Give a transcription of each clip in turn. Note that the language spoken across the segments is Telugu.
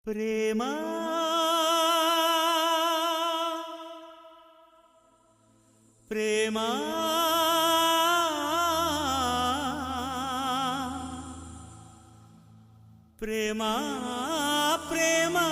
ప్రేమా ప్రేమా ప్రేమా ప్రేమా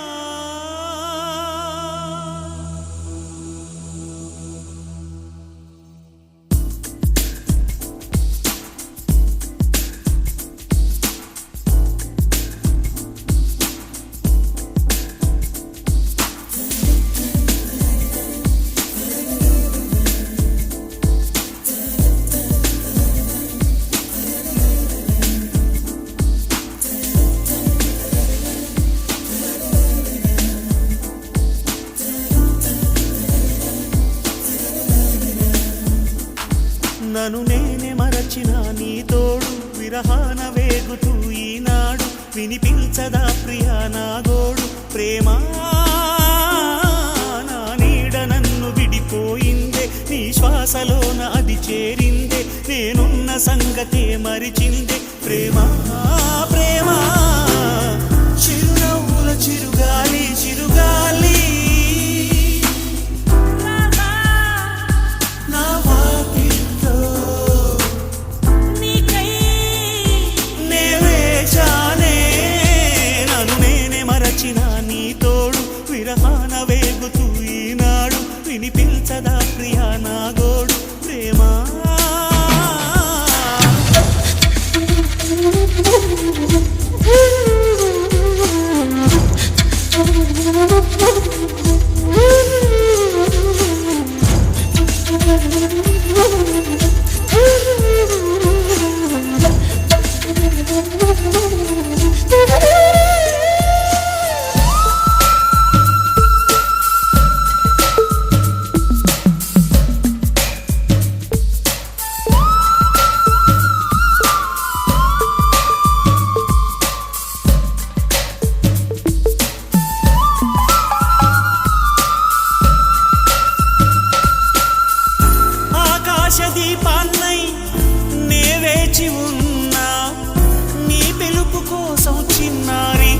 నన్ను నేనే మరచిన నీ తోడు విరహాన వేగుతూ ఈనాడు వినిపించదా ప్రియా నా గోడు ప్రేమా నా నీడ నన్ను విడిపోయిందే నీ శ్వాసలోన అది చేరిందే నేనున్న సంగతే మరిచిందే ప్రేమా ప్రేమా చిరునవ్వుల చిరుగాలి చిరుగాలి విరహాన వేగుతూ ఈనాడు వినిపించదా ప్రియా నా గోడు ప్రేమా దీపాన్నై నే వేచి ఉన్నా నీ పిలుపు కోసం చిన్నారి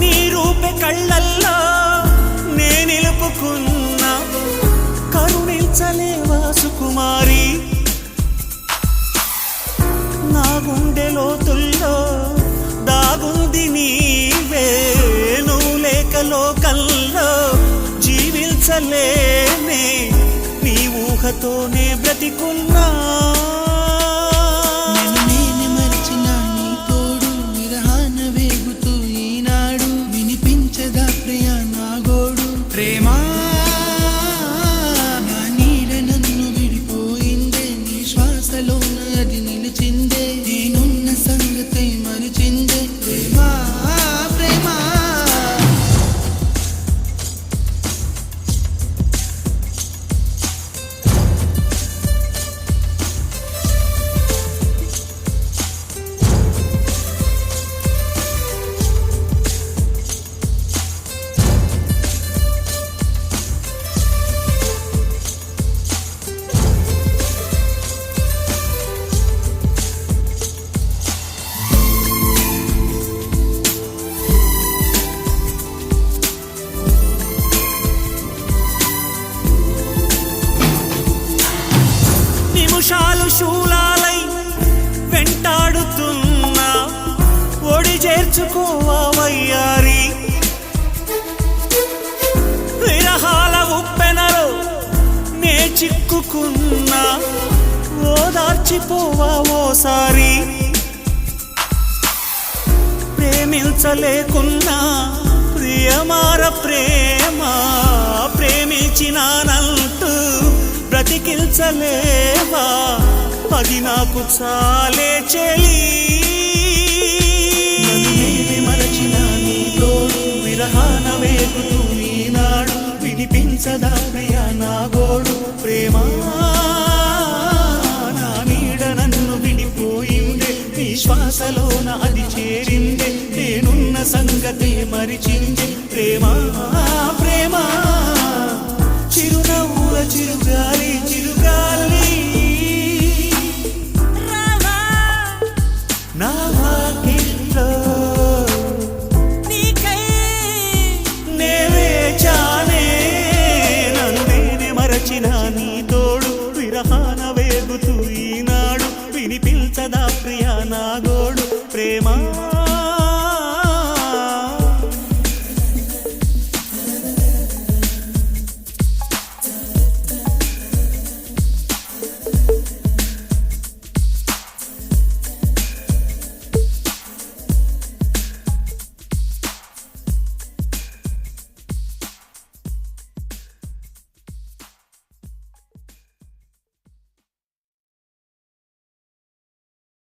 నీ రూపే కళ్ళల్లో నే నిలుపుకున్నా కరుణించలేవా సుకుమారి నా గుండె లోతుల్లో దాగుంది నీవే నువ్వు లేక లోకల్లో జీవించలేనే నీ ఊహతోనే బ్రతికున్నా నేను మరిచిన నీ తోడు విరహాన వేగుతూ ఈనాడు వినిపించదా ప్రియా నా గోడు ప్రేమా నా నీడ నన్ను విడిపోయిందే నీ శ్వాసలోన అది నిలిచిందే నేనున్న సంగతే మరిచిందే ప్రేమా ప్రేమా నిమిషాలు శూలాలై వెంటాడుతున్నా ఒడి చేర్చుకోవా వయ్యారి విరహాల ఉప్పెనలో నే చిక్కుకున్నా ఓదార్చిపోవా ఓసారి ప్రేమించలేకున్నా ప్రియమార ప్రేమ ప్రేమించినానంటూ బ్రతికించలేవా అది నాకు చాలే చెలి మరచిన నీ తోడు విరహాన వేగుతూ ఈనాడు వినిపించదా ప్రియా నా గోడు ప్రేమా నా నీడ నన్ను విడిపోయిందే నీ శ్వాసలోన అది చేరిందే నేనున్న సంగతే మరిచిందే ప్రేమా ప్రేమా చిరునవ్వుల చిరుగాలి చిరుగాలి నా వాకిట్లో ప్రియా నా గోడు